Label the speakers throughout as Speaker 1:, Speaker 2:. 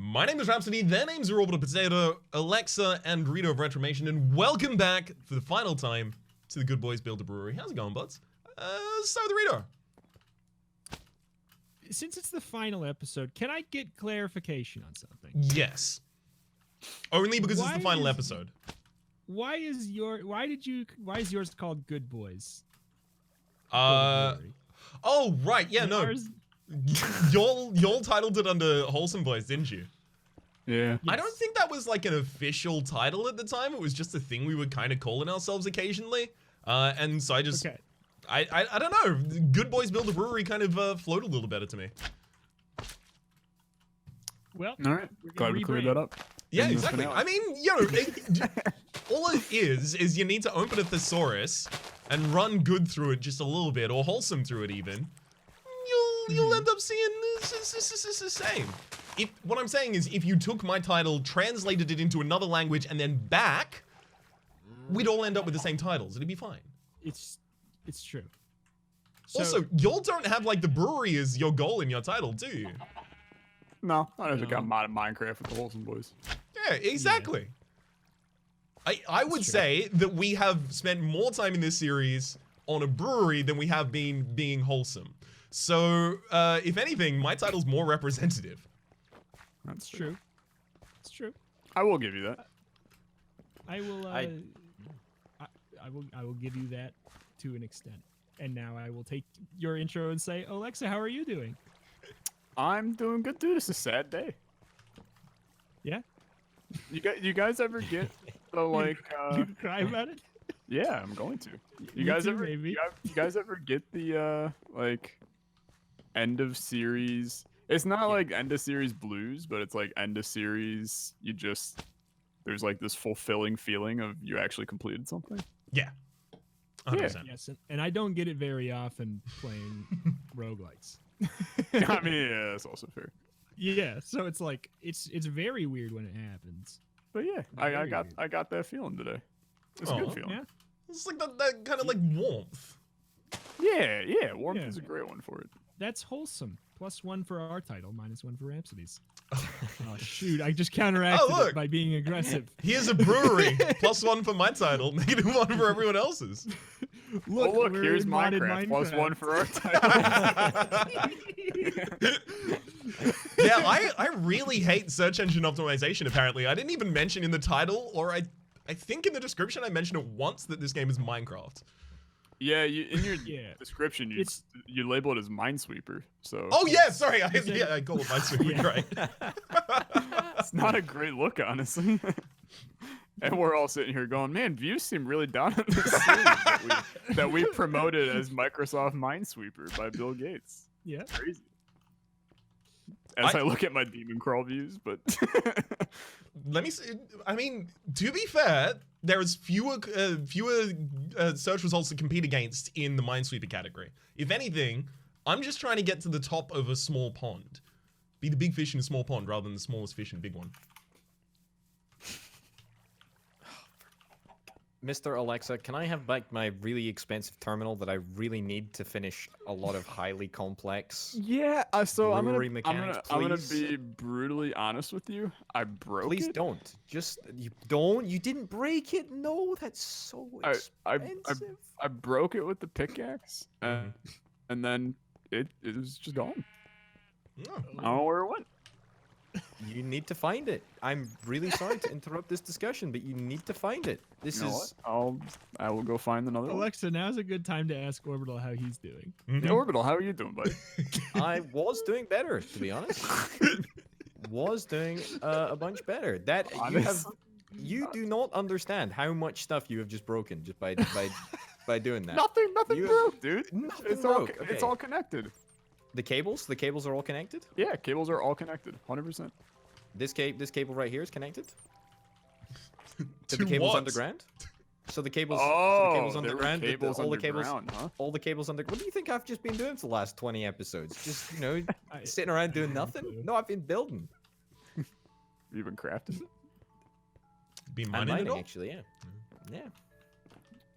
Speaker 1: My name is Rhapsody, their names are Orbital Potato, Alexa, and Rito of Retromation, and welcome back for the final time to the Good Boys Build a Brewery. How's it going, buds? Start with Rito.
Speaker 2: Since it's the final episode, can I get clarification on something?
Speaker 1: Yes. Only because it's the final episode.
Speaker 2: Why is yours called Good Boys?
Speaker 1: Oh, right, yeah, no. Y'all titled it under Wholesome Boys, didn't you?
Speaker 3: Yeah.
Speaker 2: Yes.
Speaker 1: I don't think that was like an official title at the time. It was just a thing we would kind of calling ourselves occasionally. And so I just,
Speaker 2: Okay.
Speaker 1: I don't know. Good Boys Build a Brewery kind of flowed a little better to me.
Speaker 2: Well,
Speaker 3: All right. Glad we cleared that up.
Speaker 1: Yeah,
Speaker 3: In the
Speaker 1: exactly.
Speaker 3: finale.
Speaker 1: I mean, you know, all it is you need to open a thesaurus and run good through it just a little bit, or wholesome through it even. You'll end up seeing it's the same. What I'm saying is, if you took my title, translated it into another language, and then back, we'd all end up with the same titles. It'd be fine.
Speaker 2: it's true. So,
Speaker 1: Also, y'all don't have like the brewery as your goal in your title, do you?
Speaker 3: No, I just got mod of Minecraft with the Wholesome Boys.
Speaker 1: Yeah, exactly. I would say that we have spent more time in this series on a brewery than we have been being wholesome. So, if anything, my title's more representative.
Speaker 3: That's
Speaker 2: true. It's true.
Speaker 3: I will give you that.
Speaker 2: I will. I will give you that to an extent. And now I will take your intro and say, Alexa, how are you doing?
Speaker 3: I'm doing good, dude. It's a sad day.
Speaker 2: Yeah.
Speaker 3: You guys ever get the like?
Speaker 2: You cry about it?
Speaker 3: Yeah, I'm going to. You
Speaker 2: Me
Speaker 3: guys
Speaker 2: too,
Speaker 3: ever?
Speaker 2: maybe.
Speaker 3: You guys ever get the like end of series? It's not like end of series blues, but it's like end of series. There's like this fulfilling feeling of you actually completed something.
Speaker 1: Yeah. 100%.
Speaker 2: Yes, and I don't get it very often playing roguelikes.
Speaker 3: I mean, yeah, that's also fair.
Speaker 2: Yeah, so it's like it's very weird when it happens.
Speaker 3: But yeah,
Speaker 2: Very
Speaker 3: I got that feeling today. It's a
Speaker 1: Aw.
Speaker 3: good feeling.
Speaker 2: Yeah.
Speaker 1: It's like that kind of like warmth.
Speaker 3: Yeah, warmth
Speaker 2: Yeah.
Speaker 3: is a great one for it.
Speaker 2: That's wholesome. +1 for our title, -1 for Rhapsody's. Oh shoot! I just counteracted
Speaker 1: look.
Speaker 2: it by being aggressive.
Speaker 1: Here's a brewery, +1 for my title, -1 for everyone else's.
Speaker 3: Look,
Speaker 2: we're
Speaker 3: here's
Speaker 2: in modded
Speaker 3: Minecraft, +1 for our title.
Speaker 1: Yeah, I really hate search engine optimization, apparently. I didn't even mention in the title, or I think in the description I mentioned it once that this game is Minecraft.
Speaker 3: Yeah, in your
Speaker 2: Yeah.
Speaker 3: description, you label it as Minesweeper. So
Speaker 1: Oh yeah, sorry, I call it Minesweeper,
Speaker 2: Yeah.
Speaker 1: right.
Speaker 3: it's not a great look, honestly. And we're all sitting here going, man, views seem really down on this series that we promoted as Microsoft Minesweeper by Bill Gates.
Speaker 2: Yeah.
Speaker 3: Crazy. As I look at my Demon Crawl views, but
Speaker 1: Let me see. I mean, to be fair, there is fewer search results to compete against in the Minesweeper category. If anything, I'm just trying to get to the top of a small pond. Be the big fish in a small pond rather than the smallest fish in a big one.
Speaker 4: Mr. Alexa, can I have back my really expensive terminal that I really need to finish a lot of highly complex?
Speaker 3: yeah. So I'm
Speaker 4: Brewery
Speaker 3: gonna
Speaker 4: mechanics,
Speaker 3: I'm
Speaker 4: please?
Speaker 3: gonna be brutally honest with you. I broke
Speaker 4: Please
Speaker 3: it.
Speaker 4: don't. Just you don't. You didn't break it. No, that's so expensive.
Speaker 3: I broke it with the pickaxe, and then it was just gone.
Speaker 1: Oh.
Speaker 3: I don't know where it went.
Speaker 4: You need to find it. I'm really sorry to interrupt this discussion, but you need to find it. This
Speaker 3: You know
Speaker 4: is
Speaker 3: what? I will go find another one.
Speaker 2: Alexa, now's a good time to ask Orbital how he's doing.
Speaker 1: Mhm.
Speaker 3: Hey, Orbital, how are you doing, buddy?
Speaker 4: I was doing better, to be honest. Was doing a bunch better. That you do not understand how much stuff you have just broken just by doing that.
Speaker 3: Nothing
Speaker 4: You-
Speaker 3: broke, dude.
Speaker 4: Nothing
Speaker 3: It's all
Speaker 4: broke,
Speaker 3: it's
Speaker 4: okay.
Speaker 3: all connected.
Speaker 4: The cables are all connected.
Speaker 3: Yeah, cables are all connected, 100%.
Speaker 4: This cable right here is connected.
Speaker 1: To
Speaker 4: The cable's
Speaker 1: what?
Speaker 4: underground. So the cables,
Speaker 3: Oh,
Speaker 4: cables
Speaker 3: there were
Speaker 4: underground.
Speaker 3: cables
Speaker 4: all the cables,
Speaker 3: underground, huh?
Speaker 4: all the cables under. What do you think I've just been doing for the last 20 episodes? Just sitting around doing nothing? No, I've been building.
Speaker 3: You've been crafting.
Speaker 1: Be
Speaker 4: I'm
Speaker 1: mining it
Speaker 4: mining
Speaker 1: all?
Speaker 4: actually, yeah. Yeah.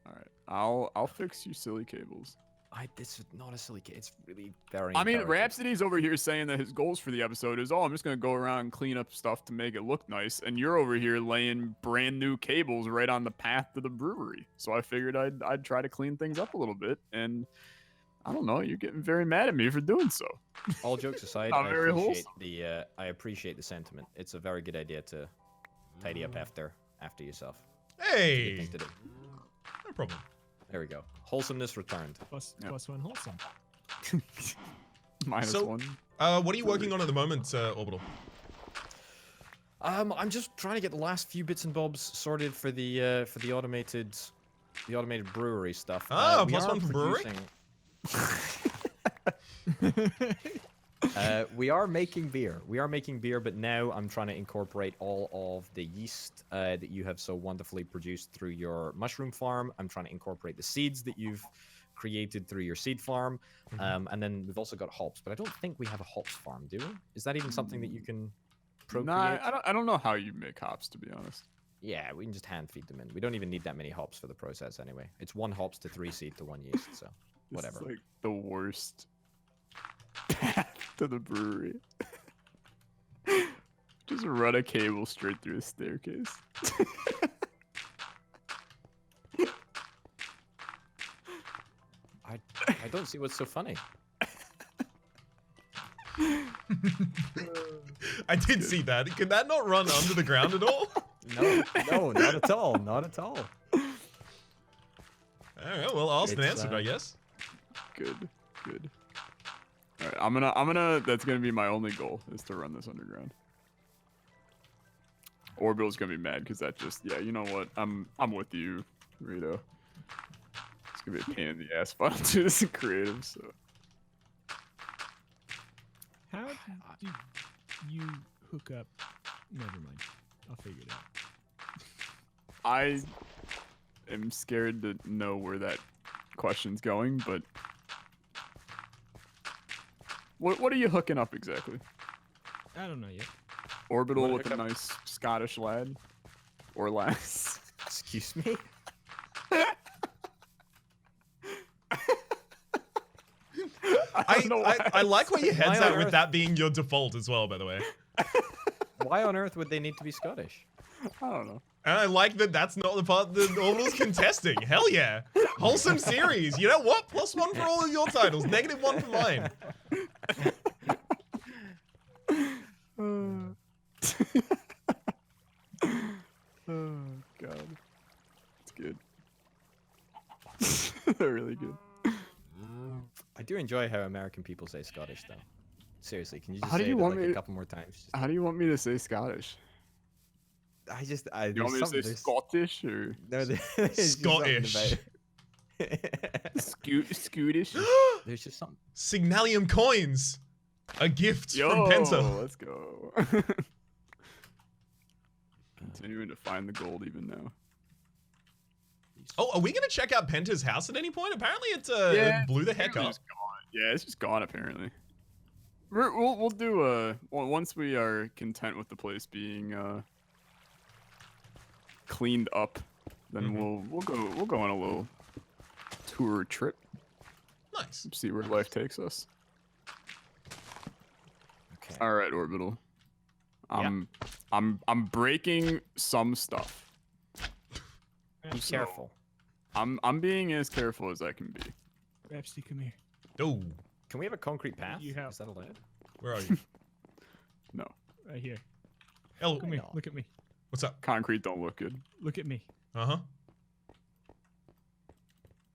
Speaker 3: All right, I'll fix you silly cables.
Speaker 4: This is not a silly kid. It's really very.
Speaker 3: I mean,
Speaker 4: imperative.
Speaker 3: Rhapsody's over here saying that his goals for the episode is, oh, I'm just gonna go around and clean up stuff to make it look nice, and you're over here laying brand new cables right on the path to the brewery. So I figured I'd try to clean things up a little bit, and I don't know, you're getting very mad at me for doing so.
Speaker 4: All jokes aside,
Speaker 3: Not very wholesome.
Speaker 4: I appreciate the sentiment. It's a very good idea to tidy up after yourself. Good
Speaker 1: Hey,
Speaker 4: thing to do.
Speaker 1: no problem.
Speaker 4: There we go. Wholesomeness returned.
Speaker 2: Plus
Speaker 3: Yeah.
Speaker 2: plus one wholesome.
Speaker 3: Minus
Speaker 1: So-
Speaker 3: one.
Speaker 1: What are you working on at the moment, Orbital?
Speaker 4: I'm just trying to get the last few bits and bobs sorted for the automated brewery stuff.
Speaker 1: Ah,
Speaker 4: We
Speaker 1: plus
Speaker 4: are
Speaker 1: one for brewery?
Speaker 4: producing- we are making beer. But now I'm trying to incorporate all of the yeast that you have so wonderfully produced through your mushroom farm. I'm trying to incorporate the seeds that you've created through your seed farm. And then we've also got hops, but I don't think we have a hops farm, do we? Is that even something that you can procreate?
Speaker 3: Nah, I don't know how you make hops, to be honest.
Speaker 4: Yeah, we can just hand feed them in. We don't even need that many hops for the process anyway. It's 1 hops to 3 seed to 1 yeast, so
Speaker 3: This
Speaker 4: whatever.
Speaker 3: is like the worst path to the brewery. Just run a cable straight through a staircase.
Speaker 4: I don't see what's so funny.
Speaker 1: I did see that. Could that not run under the ground at all?
Speaker 4: No, not at all. Not at all.
Speaker 1: All right, well, asked and
Speaker 4: It's,
Speaker 1: answered, I guess.
Speaker 3: Good. All right, I'm gonna. That's gonna be my only goal is to run this underground. Orbital's gonna be mad because that just. Yeah, you know what? I'm with you, Rito. It's gonna be a pain in the ass if I don't do this in creative. So.
Speaker 2: How do you hook up? Never mind. I'll figure it out.
Speaker 3: I am scared to know where that question's going, but what are you hooking up exactly?
Speaker 2: I don't know yet.
Speaker 3: Orbital
Speaker 4: Wanna
Speaker 3: with
Speaker 4: hook
Speaker 3: a
Speaker 4: up-
Speaker 3: nice Scottish lad or lass?
Speaker 4: Excuse me?
Speaker 1: I like where your head's
Speaker 4: Why on
Speaker 1: at with
Speaker 4: earth?
Speaker 1: that being your default as well, by the way.
Speaker 4: Why on earth would they need to be Scottish?
Speaker 3: I don't know.
Speaker 1: And I like that that's not the part that Orbital's contesting. Hell yeah. Wholesome series. You know what? +1 for all of your titles. -1 for mine.
Speaker 3: Oh god, it's good. They're really good.
Speaker 4: I do enjoy how American people say Scottish, though. Seriously, can you just
Speaker 3: How do
Speaker 4: say
Speaker 3: you
Speaker 4: it
Speaker 3: want
Speaker 4: like
Speaker 3: me
Speaker 4: a
Speaker 3: to-
Speaker 4: couple more times? Just-
Speaker 3: How do you want me to say Scottish?
Speaker 4: I
Speaker 3: You
Speaker 4: there's
Speaker 3: want me to say
Speaker 4: there's-
Speaker 3: Scottish or
Speaker 4: no, there's just something
Speaker 1: Scottish.
Speaker 4: about-
Speaker 3: Scootish?
Speaker 4: There's just something.
Speaker 1: Signalium coins. A gift
Speaker 3: Yo,
Speaker 1: from Penta.
Speaker 3: let's go. Continuing to find the gold even now.
Speaker 1: Oh, are we going to check out Penta's house at any point? Apparently it blew the heck
Speaker 3: Apparently
Speaker 1: up.
Speaker 3: it's gone. Yeah, it's just gone apparently. We'll do once we are content with the place being cleaned up, then we'll go on a little tour trip,
Speaker 1: Nice.
Speaker 3: see where life takes us.
Speaker 4: Okay.
Speaker 3: All right, Orbital. I'm breaking some stuff.
Speaker 4: Be
Speaker 3: So,
Speaker 4: careful.
Speaker 3: I'm being as careful as I can be.
Speaker 2: Rhapsody, come here.
Speaker 1: Oh,
Speaker 4: Can we have a concrete path?
Speaker 2: You have-
Speaker 4: Is that allowed?
Speaker 1: where are you?
Speaker 3: No,
Speaker 2: Right here.
Speaker 1: Oh,
Speaker 2: Come here.
Speaker 4: not?
Speaker 2: Look at me.
Speaker 1: what's up?
Speaker 3: concrete don't look good.
Speaker 2: Look at me.
Speaker 1: Uh-huh.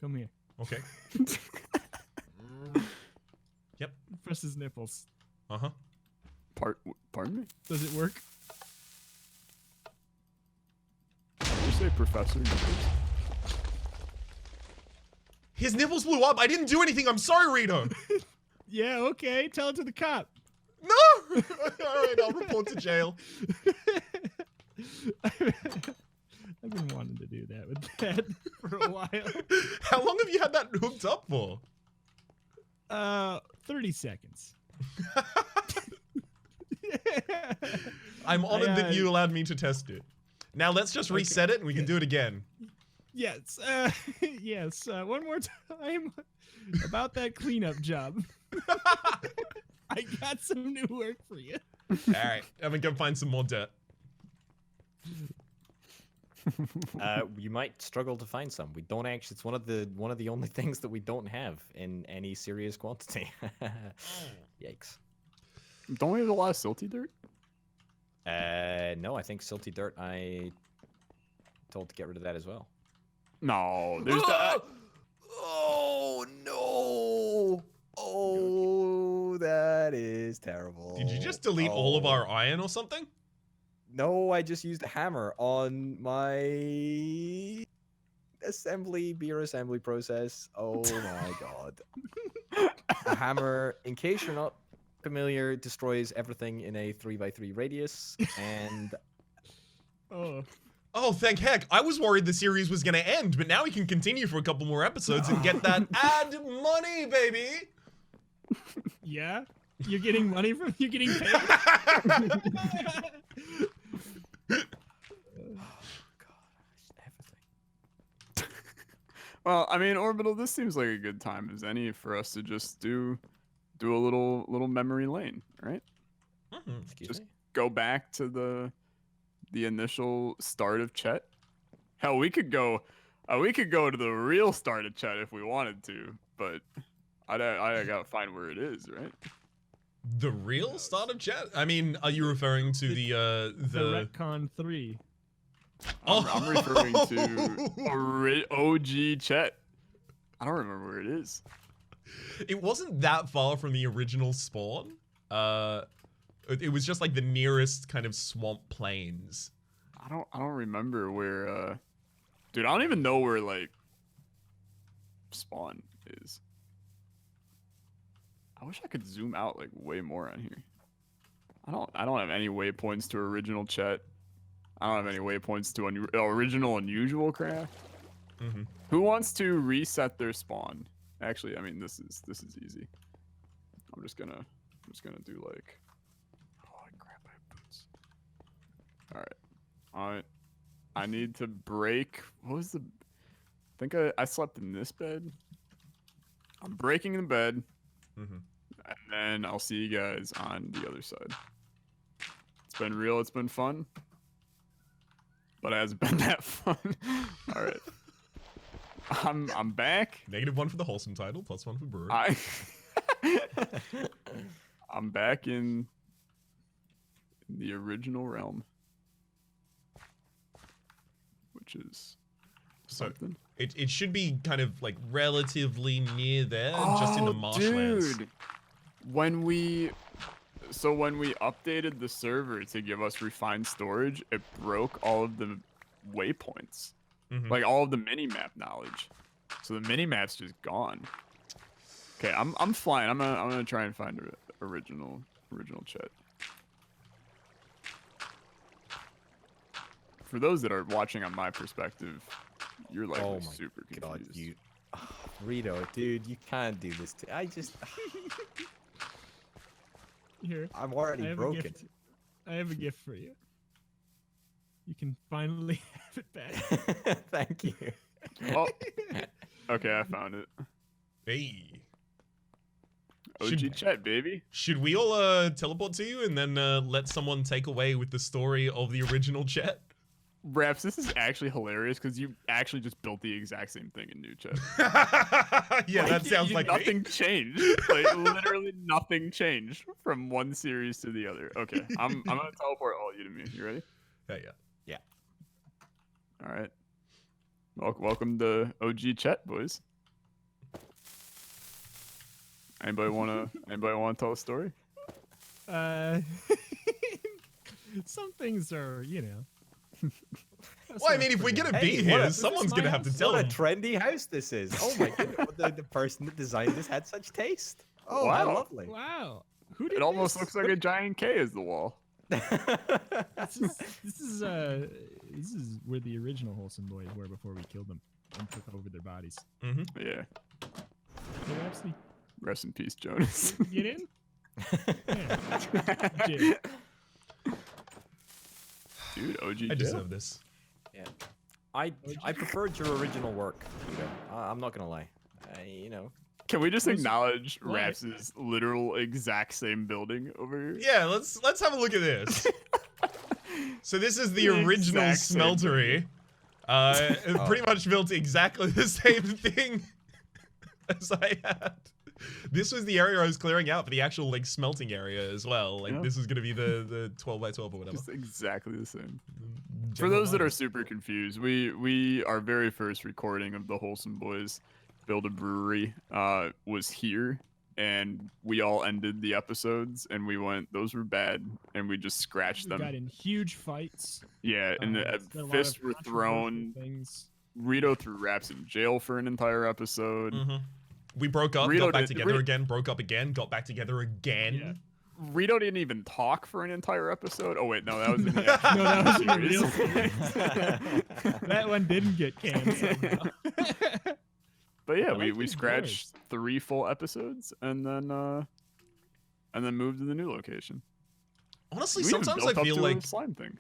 Speaker 2: Come here.
Speaker 1: Okay. Yep.
Speaker 2: Press his nipples.
Speaker 1: Uh-huh.
Speaker 3: Pardon me?
Speaker 2: Does it work?
Speaker 3: Did you say Professor?
Speaker 1: His nipples blew up. I didn't do anything. I'm sorry, Rito.
Speaker 2: Yeah, okay. Tell it to the cop.
Speaker 1: No! All right, I'll report to jail.
Speaker 2: I've been wanting to do that with Dad for a while.
Speaker 1: How long have you had that hooked up for?
Speaker 2: 30 seconds.
Speaker 1: I'm honored that you allowed me to test it. Now let's just reset it and we can do it again.
Speaker 2: Yes. Yes. One more time. About that cleanup job. I got some new work for you.
Speaker 1: All right, I'm gonna go find some more dirt.
Speaker 4: You might struggle to find some. We don't actually. It's one of the only things that we don't have in any serious quantity. Yikes.
Speaker 3: Don't we have a lot of silty dirt?
Speaker 4: No, I think silty dirt. I told to get rid of that as well.
Speaker 3: No, there's that.
Speaker 4: Oh no! Oh, that is terrible.
Speaker 1: Did you just delete all of our iron or something?
Speaker 4: No, I just used a hammer on my beer assembly process. Oh my god. A hammer, in case you're not familiar, destroys everything in a 3x3 radius, and
Speaker 1: Oh, thank heck. I was worried the series was gonna end, but now we can continue for a couple more episodes and get that ad money, baby!
Speaker 2: Yeah? You're getting money from you're getting paid?
Speaker 3: Well, I mean, Orbital, this seems like a good time as any for us to just do a little memory lane, right? Just go back to the initial start of Chet. Hell, we could go to the real start of Chet if we wanted to, but I gotta find where it is, right?
Speaker 1: The real start of Chet? I mean, are you referring to the
Speaker 2: Retcon 3.
Speaker 3: I'm referring to OG Chet. I don't remember where it is.
Speaker 1: It wasn't that far from the original spawn. It was just like the nearest kind of swamp plains.
Speaker 3: I don't remember where. Dude, I don't even know where like spawn is. I wish I could zoom out like way more on here. I don't have any waypoints to original Chet. I don't have any waypoints to original unusual craft.
Speaker 1: Mm-hmm.
Speaker 3: Who wants to reset their spawn? Actually, I mean this is easy. I'm just gonna do like. Oh crap! I have boots. All right. I need to break. What was the? I think I slept in this bed. I'm breaking the bed.
Speaker 1: Mm-hmm.
Speaker 3: And then I'll see you guys on the other side. It's been real. It's been fun. But it hasn't been that fun. All right. I'm back.
Speaker 1: -1 for the wholesome title, +1 for Brewery.
Speaker 3: I'm back in the original realm. Which is something.
Speaker 1: It should be kind of like relatively near there, just in the marshlands.
Speaker 3: Dude. When we updated the server to give us refined storage, it broke all of the waypoints.
Speaker 1: Mm-hmm.
Speaker 3: Like all of the mini-map knowledge. So the mini-map's just gone. Okay, I'm flying. I'm gonna try and find original Chet. For those that are watching on my perspective, you're like super confused.
Speaker 4: God, Rito, dude, you can't do this to I just
Speaker 2: Here.
Speaker 4: I'm already broken.
Speaker 2: I have a gift for you. You can finally have it back.
Speaker 4: Thank you.
Speaker 3: Oh. Okay, I found it.
Speaker 1: Hey.
Speaker 3: OG Chet, baby.
Speaker 1: Should we all teleport to you and then let someone take away with the story of the original Chet?
Speaker 3: Raps, this is actually hilarious because you actually just built the exact same thing in new Chet.
Speaker 1: Yeah, that sounds like
Speaker 3: nothing changed. Like literally nothing changed from one series to the other. Okay, I'm gonna teleport all of you to me. You ready?
Speaker 1: Yeah.
Speaker 3: All right. Welcome to OG Chet, boys. Anybody wanna tell a story?
Speaker 2: Some things are, you know.
Speaker 1: Well, I mean, if we're gonna be here, someone's gonna have to tell
Speaker 4: What a
Speaker 1: them.
Speaker 4: trendy house this is. Oh my goodness, the person that designed this had such taste. Oh,
Speaker 3: Wow.
Speaker 4: how lovely.
Speaker 2: Wow. Who did
Speaker 3: It almost
Speaker 2: this?
Speaker 3: looks like a giant K as the wall.
Speaker 2: This is where the original Wholesome Boys were before we killed them and took over their bodies.
Speaker 1: Mm-hmm.
Speaker 3: Yeah.
Speaker 2: Hey, Rhapsody,
Speaker 3: Rest in peace, Jonas.
Speaker 2: get in? Yeah. Jim.
Speaker 3: Dude, OG
Speaker 1: I
Speaker 3: Chet.
Speaker 1: deserve this.
Speaker 4: Yeah. I preferred your original work. I'm not gonna lie.
Speaker 3: Can we just
Speaker 2: What's-
Speaker 3: acknowledge
Speaker 2: what?
Speaker 3: Raps's literal exact same building over here?
Speaker 1: Yeah, let's have a look at this. So this is the
Speaker 3: The
Speaker 1: original
Speaker 3: exact same
Speaker 1: smeltery. It pretty much built exactly the same thing as I had. This was the area I was clearing out for the actual like smelting area as well. Like
Speaker 3: Yeah.
Speaker 1: this is gonna be the 12 by 12 or whatever.
Speaker 3: Just exactly the same. For
Speaker 1: General
Speaker 3: those that are
Speaker 1: line.
Speaker 3: super confused, we our very first recording of the Wholesome Boys Build a Brewery was here, and we all ended the episodes, and we went, those were bad, and we just scratched
Speaker 2: We
Speaker 3: them.
Speaker 2: got in huge fights.
Speaker 3: Yeah, and the
Speaker 2: there's been a lot
Speaker 3: fists
Speaker 2: of
Speaker 3: were
Speaker 2: controversial
Speaker 3: thrown.
Speaker 2: Things.
Speaker 3: Rito threw Raps in jail for an entire episode.
Speaker 1: Mhm. We broke up,
Speaker 3: Rito
Speaker 1: got back
Speaker 3: did-
Speaker 1: together again, broke up again, got back together again.
Speaker 2: Yeah.
Speaker 3: Rito didn't even talk for an entire episode. Oh wait, no, that was in the actual
Speaker 2: No, that was in the
Speaker 3: series.
Speaker 2: real That one didn't get canned somehow.
Speaker 3: But yeah,
Speaker 2: I
Speaker 3: we
Speaker 2: like these
Speaker 3: scratched 3 full episodes and then moved to the new location.
Speaker 1: Honestly,
Speaker 3: We even
Speaker 1: sometimes
Speaker 3: built
Speaker 1: I
Speaker 3: up
Speaker 1: feel
Speaker 3: to a
Speaker 1: like
Speaker 3: slime thing.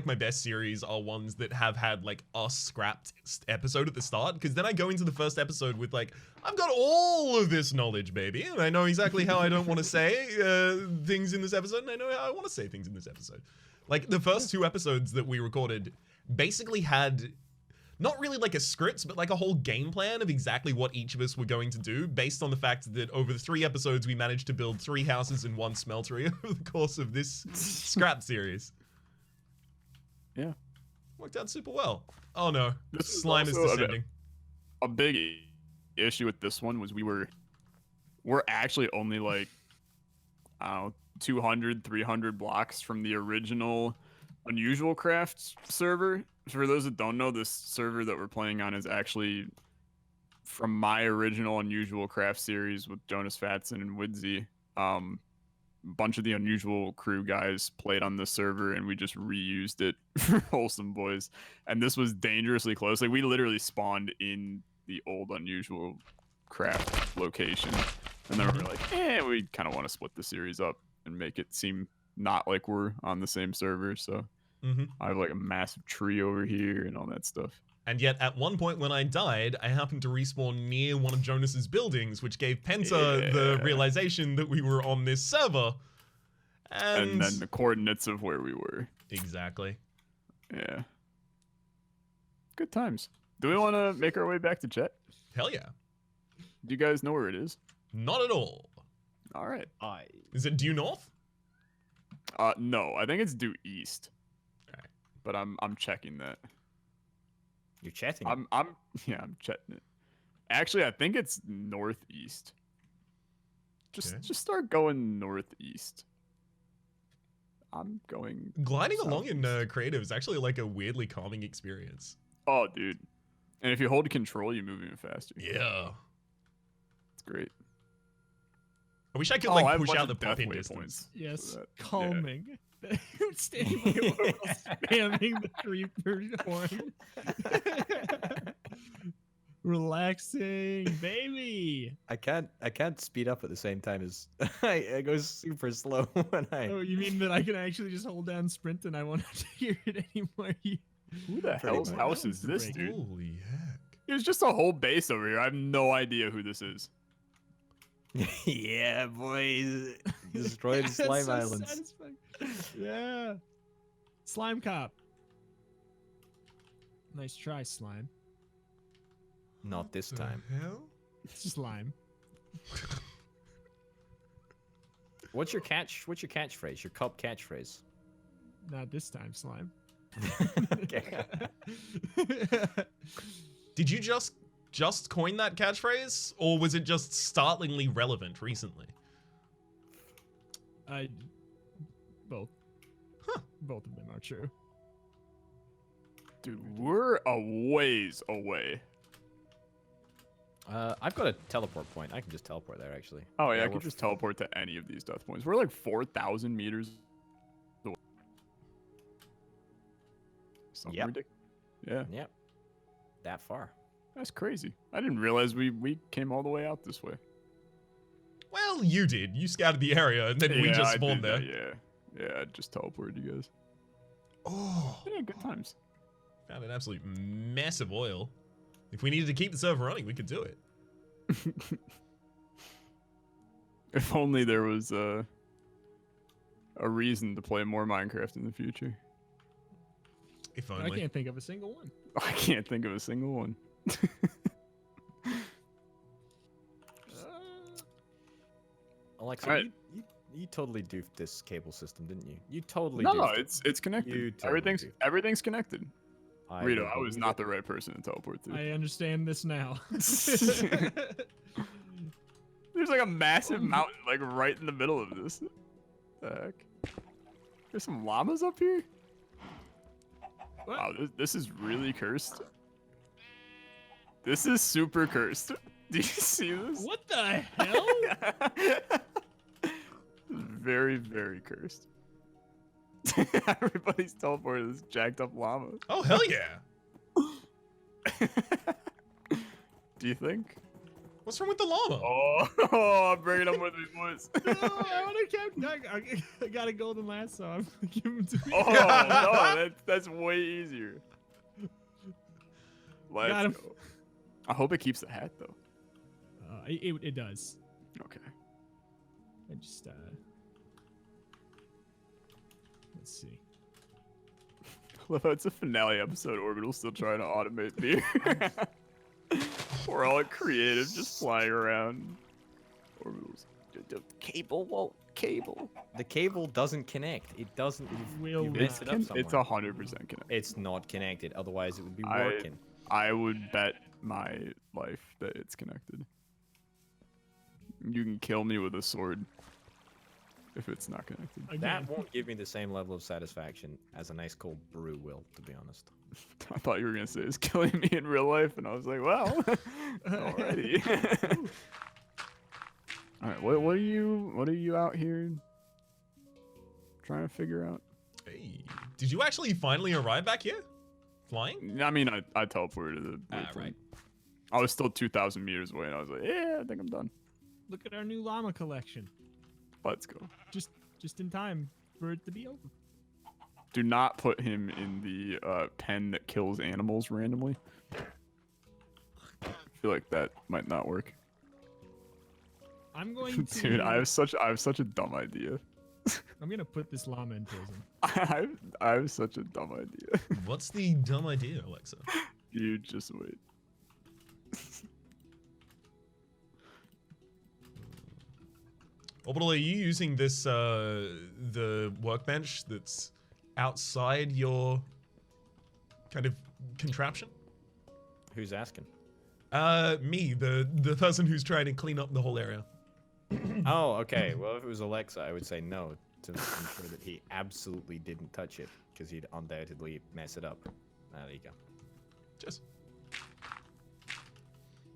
Speaker 1: my best series are ones that have had like a scrapped episode at the start, because then I go into the first episode with like, I've got all of this knowledge, baby, and I know exactly how I don't want to say things in this episode, and I know how I want to say things in this episode. Like the first 2 episodes that we recorded basically had not really like a script, but like a whole game plan of exactly what each of us were going to do, based on the fact that over the 3 episodes we managed to build 3 houses and 1 smeltery over the course of this scrap series.
Speaker 3: Yeah.
Speaker 1: Worked out super well. Oh no,
Speaker 3: This is
Speaker 1: slime is
Speaker 3: also
Speaker 1: descending.
Speaker 3: A big issue with this one was we're actually only like, I don't know, 200, 300 blocks from the original Unusual Crafts server. For those that don't know, this server that we're playing on is actually from my original Unusual Craft series with Jonas Fatson and Woodsy. A bunch of the Unusual crew guys played on this server, and we just reused it for Wholesome Boys. And this was dangerously close. Like, we literally spawned in the old Unusual Craft location. And then we were like, we kind of want to split the series up and make it seem not like we're on the same server. So I have like a massive tree over here and all that stuff.
Speaker 1: And yet, at one point when I died, I happened to respawn near one of Jonas's buildings, which gave Penta the
Speaker 3: Yeah.
Speaker 1: realization that we were on this server.
Speaker 3: And then the coordinates of where we were.
Speaker 1: Exactly.
Speaker 3: Yeah. Good times. Do we want to make our way back to Chet?
Speaker 1: Hell yeah.
Speaker 3: Do you guys know where it is?
Speaker 1: Not at all.
Speaker 3: All right.
Speaker 1: Is it due north?
Speaker 3: No, I think it's due east.
Speaker 1: Alright.
Speaker 3: But I'm checking that.
Speaker 4: You're chatting.
Speaker 3: I'm checking it. Actually, I think it's northeast. Just
Speaker 1: Okay.
Speaker 3: just start going northeast. I'm going.
Speaker 1: Gliding along in
Speaker 3: southeast.
Speaker 1: creative is actually like a weirdly calming experience.
Speaker 3: Oh, dude. And if you hold control, you move even faster.
Speaker 1: Yeah.
Speaker 3: It's great.
Speaker 1: I wish I could
Speaker 3: Oh, I
Speaker 1: like
Speaker 3: have a
Speaker 1: push
Speaker 3: bunch
Speaker 1: out the
Speaker 3: of death
Speaker 1: popping
Speaker 3: waypoints.
Speaker 1: distance.
Speaker 2: Yes,
Speaker 3: Yeah.
Speaker 2: calming. Standing there while spamming the creeper horn. Relaxing, baby.
Speaker 4: I can't speed up at the same time as I go super slow when I.
Speaker 2: Oh, you mean that I can actually just hold down sprint and I won't have to hear it anymore?
Speaker 3: Who the
Speaker 4: Pretty
Speaker 3: hell's
Speaker 4: much.
Speaker 3: house is this,
Speaker 2: Break.
Speaker 3: dude?
Speaker 1: Holy heck.
Speaker 3: There's just a whole base over here. I have no idea who this is.
Speaker 4: Yeah, boys. Destroyed
Speaker 2: That's
Speaker 4: slime
Speaker 2: so
Speaker 4: islands.
Speaker 2: satisfying. Yeah. Slime cop. Nice try, slime.
Speaker 4: Not this
Speaker 1: The
Speaker 4: time.
Speaker 1: hell?
Speaker 2: Slime.
Speaker 4: What's your catchphrase? Your cup catchphrase?
Speaker 2: Not this time, slime.
Speaker 4: Okay.
Speaker 1: Did you just coin that catchphrase, or was it just startlingly relevant recently?
Speaker 2: Both.
Speaker 1: Huh.
Speaker 2: Both of them are true.
Speaker 3: Dude, we're a ways away.
Speaker 4: I've got a teleport point. I can just teleport there, actually.
Speaker 3: Oh, yeah, I
Speaker 4: we're
Speaker 3: could just teleport to any of these death points. We're like 4,000 meters away. Something
Speaker 4: Yep.
Speaker 3: ridiculous. Yeah,
Speaker 4: Yep. That far.
Speaker 3: that's crazy. I didn't realize we came all the way out this way.
Speaker 1: Well, you did. You scouted the area, and then we
Speaker 3: Yeah,
Speaker 1: just
Speaker 3: I
Speaker 1: spawned
Speaker 3: did
Speaker 1: there.
Speaker 3: that, yeah, I just teleported you guys.
Speaker 1: Oh,
Speaker 3: Yeah, good times.
Speaker 1: found an absolute mess of oil. If we needed to keep the server running, we could do it.
Speaker 3: If only there was a reason to play more Minecraft in the future.
Speaker 1: If
Speaker 2: I
Speaker 1: only.
Speaker 2: can't think of a single one.
Speaker 3: I can't think of a single one.
Speaker 4: Alexa,
Speaker 3: Alright.
Speaker 4: you totally doofed this cable system, didn't you? You totally
Speaker 3: No,
Speaker 4: doofed it.
Speaker 3: it's connected.
Speaker 4: You totally
Speaker 3: everything's
Speaker 4: do.
Speaker 3: everything's connected. Rito,
Speaker 4: don't
Speaker 3: I was
Speaker 4: believe
Speaker 3: not
Speaker 4: it.
Speaker 3: the right person to teleport to.
Speaker 2: I understand this now.
Speaker 3: There's like a massive mountain like right in the middle of this. The heck? There's some llamas up here?
Speaker 2: What?
Speaker 3: Wow, this is really cursed. This is super cursed. Do you see this?
Speaker 2: What the hell?
Speaker 3: Very, very cursed. Everybody's teleported this jacked up llama.
Speaker 1: Oh, hell yeah.
Speaker 3: Do you think?
Speaker 1: What's wrong with the llama?
Speaker 3: Oh, I'm bringing him with me, boys.
Speaker 2: No, I want to keep. I got a golden lasso. I'm gonna give him to me.
Speaker 3: Oh, no, that's way easier.
Speaker 2: Got
Speaker 3: Let's
Speaker 2: him.
Speaker 3: go. I hope it keeps the hat, though.
Speaker 2: It does.
Speaker 3: Okay.
Speaker 2: I just let's see.
Speaker 3: Well, it's a finale episode. Orbital's still trying to automate beer. We're all creative, just flying around. Orbital's the cable won't cable.
Speaker 4: The cable doesn't connect. It doesn't.
Speaker 2: Will
Speaker 4: You've
Speaker 2: not.
Speaker 4: messed it up somewhere.
Speaker 3: It's 100% connected.
Speaker 4: It's not connected. Otherwise, it would be working.
Speaker 3: I would bet my life that it's connected. You can kill me with a sword if it's not connected.
Speaker 2: Again.
Speaker 4: That won't give me the same level of satisfaction as a nice cold brew will, to be honest.
Speaker 3: I thought you were gonna say it's killing me in real life, and I was like, well, alrighty. All right, what are you out here trying to figure out?
Speaker 1: Hey, did you actually finally arrive back here? Flying?
Speaker 3: I mean, I teleported to the
Speaker 1: Ah, right.
Speaker 3: I was still 2,000 meters away, and I was like, yeah, I think I'm done.
Speaker 2: Look at our new llama collection.
Speaker 3: Let's go.
Speaker 2: Just in time for it to be over.
Speaker 3: Do not put him in the pen that kills animals randomly. I feel like that might not work.
Speaker 2: I'm going to.
Speaker 3: Dude, I have such a dumb idea.
Speaker 2: I'm gonna put this llama in prison.
Speaker 3: I have such a dumb idea.
Speaker 1: What's the dumb idea, Alexa?
Speaker 3: You just wait.
Speaker 1: Orbital, are you using this, the workbench that's outside your kind of contraption?
Speaker 4: Who's asking?
Speaker 1: Me, the person who's trying to clean up the whole area.
Speaker 4: Oh, okay. Well, if it was Alexa, I would say no to ensure that he absolutely didn't touch it, because he'd undoubtedly mess it up. Ah, there you go.
Speaker 1: Just.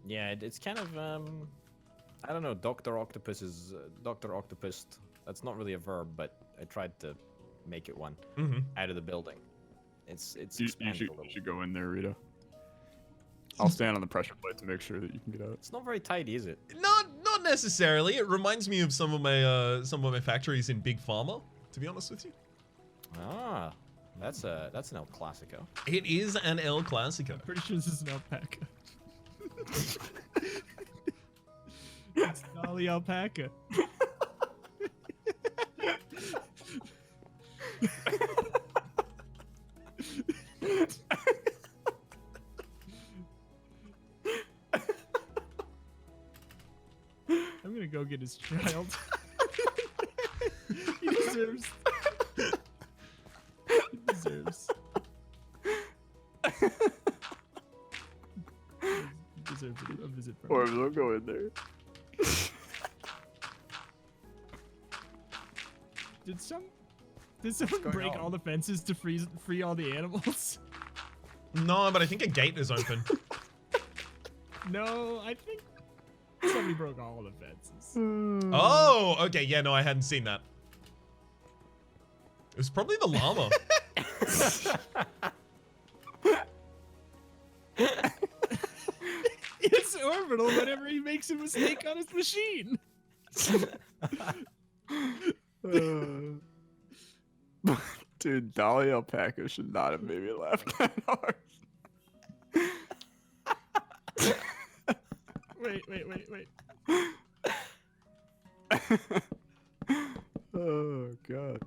Speaker 4: Yeah, it's kind of I don't know. Dr. Octopus is Dr. Octopus. That's not really a verb, but I tried to make it one out of the building. It's
Speaker 3: You
Speaker 4: expanded a little.
Speaker 3: should go in there, Rita. I'll stand on the pressure plate to make sure that you can get out.
Speaker 4: It's not very tidy, is it?
Speaker 1: Not necessarily. It reminds me of some of my factories in Big Pharma, to be honest with you.
Speaker 4: Ah, that's an El Clasico.
Speaker 1: It is an El Clasico.
Speaker 2: Pretty sure this is an alpaca. It's Dolly Alpaca. I'm gonna go get his child. He deserves. He deserves. He deserves a visit from
Speaker 3: Or
Speaker 2: me.
Speaker 3: we'll go in there.
Speaker 2: Did someone
Speaker 4: going
Speaker 2: break
Speaker 4: on?
Speaker 2: all the fences to free all the animals?
Speaker 1: No, but I think a gate is open.
Speaker 2: No, I think somebody broke all the fences.
Speaker 1: Oh, okay. Yeah, no, I hadn't seen that. It was probably the llama.
Speaker 2: It's Orbital whenever he makes a mistake on his machine.
Speaker 3: Dude, Dolly Alpaca should not have made me laugh that hard.
Speaker 2: Wait, Wait.
Speaker 3: Oh god.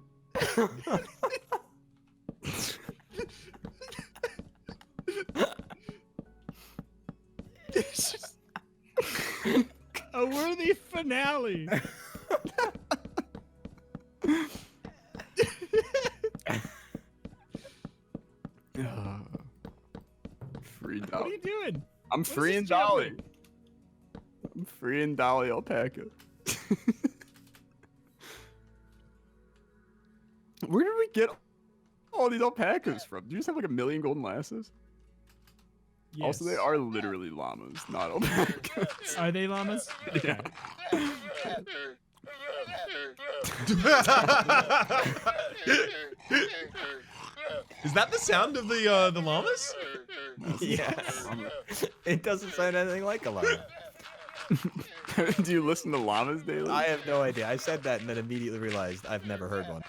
Speaker 2: It's just a worthy finale.
Speaker 3: Free
Speaker 2: What are
Speaker 3: Dolly.
Speaker 2: you doing?
Speaker 3: I'm
Speaker 2: What is
Speaker 3: freeing
Speaker 2: this
Speaker 3: Dolly.
Speaker 2: jumping?
Speaker 3: I'm freeing Dolly Alpaca. Where did we get all these alpacas from? Do you just have like a million golden lasses? Also, they
Speaker 2: Yes.
Speaker 3: are literally llamas, not alpacas.
Speaker 2: Are they llamas?
Speaker 3: Yeah.
Speaker 1: Is that the sound of the llamas?
Speaker 4: Yes. It doesn't sound anything like a llama.
Speaker 3: Do you listen to llamas daily?
Speaker 4: I have no idea. I said that and then immediately realized I've never heard one.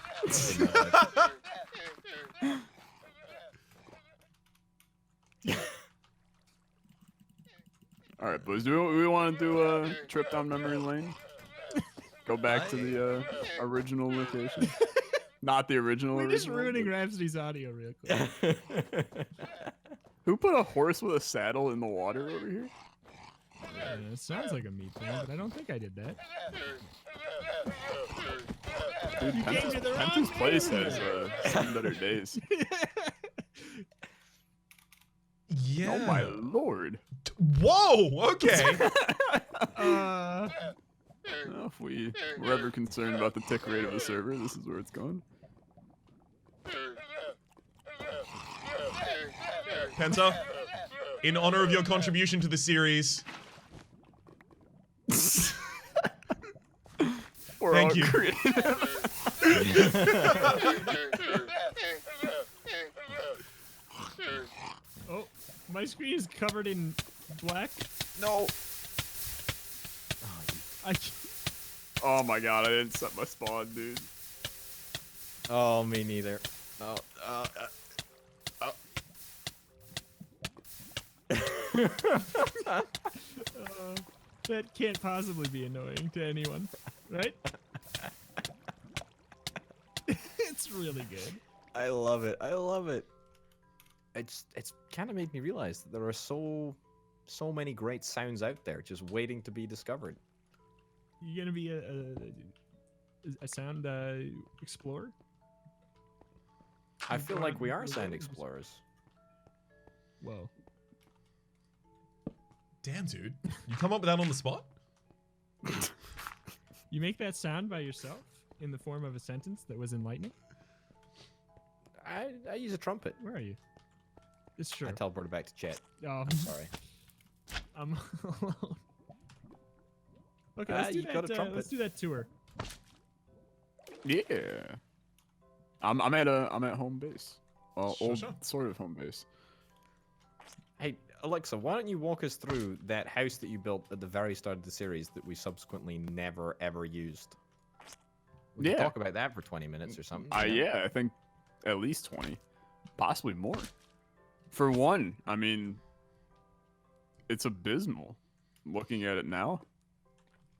Speaker 3: All right, boys. Do we want to do a trip down memory lane? Go back to the original location. Not the original.
Speaker 2: We're just
Speaker 3: original,
Speaker 2: ruining
Speaker 3: but-
Speaker 2: Rhapsody's audio real quick.
Speaker 3: Who put a horse with a saddle in the water over here?
Speaker 2: It sounds like a me thing, but I don't think I did that.
Speaker 3: Dude,
Speaker 2: You came to the wrong
Speaker 3: Penta's place
Speaker 2: room.
Speaker 3: has some better days.
Speaker 1: Yeah.
Speaker 3: Oh my lord.
Speaker 1: Whoa. Okay.
Speaker 2: Uh,
Speaker 3: Well, if we were ever concerned about the tick rate of the server, this is where it's going.
Speaker 1: Penta, in honor of your contribution to the series,
Speaker 3: We're
Speaker 1: Thank
Speaker 3: all
Speaker 1: you.
Speaker 3: creative.
Speaker 2: oh, my screen is covered in black.
Speaker 4: No.
Speaker 2: I can't-
Speaker 3: Oh my god, I didn't set my spawn, dude.
Speaker 4: Oh, me neither. Oh,
Speaker 2: that can't possibly be annoying to anyone, right? It's really good.
Speaker 4: I love it. I love it. It's kind of made me realize that there are so many great sounds out there just waiting to be discovered.
Speaker 2: You gonna be a sound explorer?
Speaker 4: I feel like we are
Speaker 2: Broad-
Speaker 4: sound explorers.
Speaker 2: Whoa.
Speaker 1: damn, dude, you come up with that on the spot?
Speaker 2: You make that sound by yourself in the form of a sentence that was enlightening?
Speaker 4: I use a trumpet.
Speaker 2: Where are you? It's
Speaker 4: I
Speaker 2: sure.
Speaker 4: teleported back to Chet.
Speaker 2: Oh,
Speaker 4: I'm sorry.
Speaker 2: I'm alone. Okay,
Speaker 4: Ah,
Speaker 2: let's do
Speaker 4: you got a
Speaker 2: that.
Speaker 4: trumpet.
Speaker 2: Let's do that tour.
Speaker 3: Yeah. I'm at home base. Well,
Speaker 1: Sure,
Speaker 3: old
Speaker 1: sure.
Speaker 3: sort of home base.
Speaker 4: Hey, Alexa, why don't you walk us through that house that you built at the very start of the series that we subsequently never ever used? We can
Speaker 3: Yeah.
Speaker 4: talk about that for 20 minutes or something.
Speaker 3: Yeah, I think at least 20, possibly more. For one, I mean, it's abysmal. Looking at it now,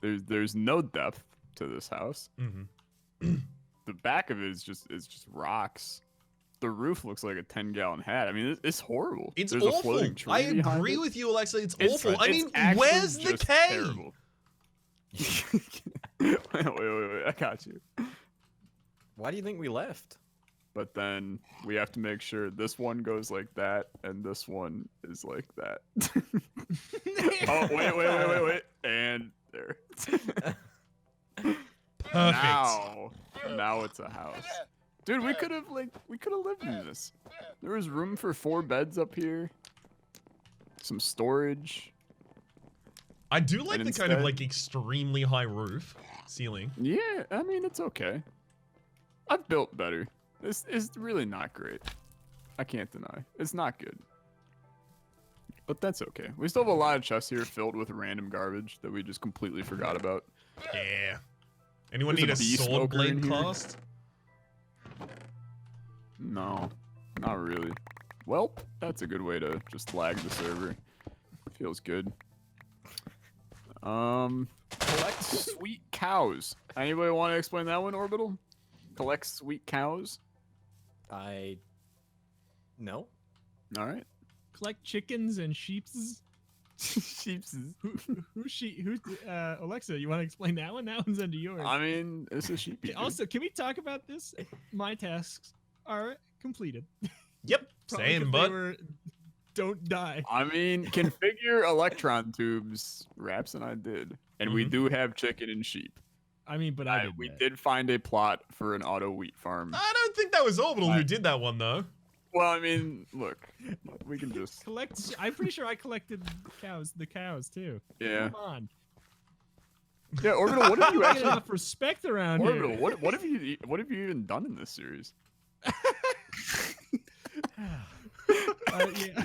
Speaker 3: there's no depth to this house.
Speaker 1: Mm-hmm.
Speaker 3: The back of it is just rocks. The roof looks like a 10-gallon hat. I mean, it's horrible.
Speaker 1: It's
Speaker 3: There's a
Speaker 1: awful.
Speaker 3: floating tree
Speaker 1: I
Speaker 3: behind
Speaker 1: agree
Speaker 3: it.
Speaker 1: with you, Alexa. It's
Speaker 3: It's-
Speaker 1: awful. I
Speaker 3: it's
Speaker 1: mean,
Speaker 3: actually
Speaker 1: where's the
Speaker 3: just
Speaker 1: K?
Speaker 3: terrible. wait, I got you.
Speaker 4: Why do you think we left?
Speaker 3: But then we have to make sure this one goes like that and this one is like that. Oh, wait. And there.
Speaker 1: Perfect.
Speaker 3: Now it's a house. Dude, we could have lived in this. There was room for 4 beds up here. Some storage.
Speaker 1: I do like
Speaker 3: And
Speaker 1: the kind of
Speaker 3: instead-
Speaker 1: like extremely high roof ceiling.
Speaker 3: Yeah, I mean, it's okay. I've built better. This is really not great. I can't deny. It's not good. But that's okay. We still have a lot of chests here filled with random garbage that we just completely forgot about.
Speaker 1: Yeah. Anyone
Speaker 3: There's
Speaker 1: need
Speaker 3: a
Speaker 1: a
Speaker 3: bee
Speaker 1: sword
Speaker 3: smoker in
Speaker 1: blade
Speaker 3: here.
Speaker 1: cast?
Speaker 3: No, not really. Well, that's a good way to just lag the server. Feels good. Collect sweet cows. Anybody want to explain that one, Orbital? Collect sweet cows.
Speaker 4: No.
Speaker 3: All right.
Speaker 2: Collect chickens and sheeps.
Speaker 3: Sheeps.
Speaker 2: Who? Alexa, you want to explain that one? That one's under yours.
Speaker 3: I mean, it's a sheep.
Speaker 2: Also, can we talk about this? My tasks are completed.
Speaker 1: Yep,
Speaker 2: Probably
Speaker 1: same,
Speaker 2: 'cause
Speaker 1: but
Speaker 2: they were, don't die.
Speaker 3: I mean, configure electron tubes. Raps and I did, and we do have chicken and sheep.
Speaker 2: I mean, but I did.
Speaker 3: We
Speaker 2: that.
Speaker 3: did find a plot for an auto wheat farm.
Speaker 1: I don't think that was Orbital who did that one though.
Speaker 3: Well, I mean, look, we can just
Speaker 2: collect. I'm pretty sure I collected the cows too.
Speaker 3: yeah.
Speaker 2: Come on.
Speaker 3: Yeah, Orbital. What have you
Speaker 2: Get
Speaker 3: actually?
Speaker 2: enough respect around
Speaker 3: Orbital.
Speaker 2: here.
Speaker 3: What have you even done in this series?
Speaker 2: Yeah.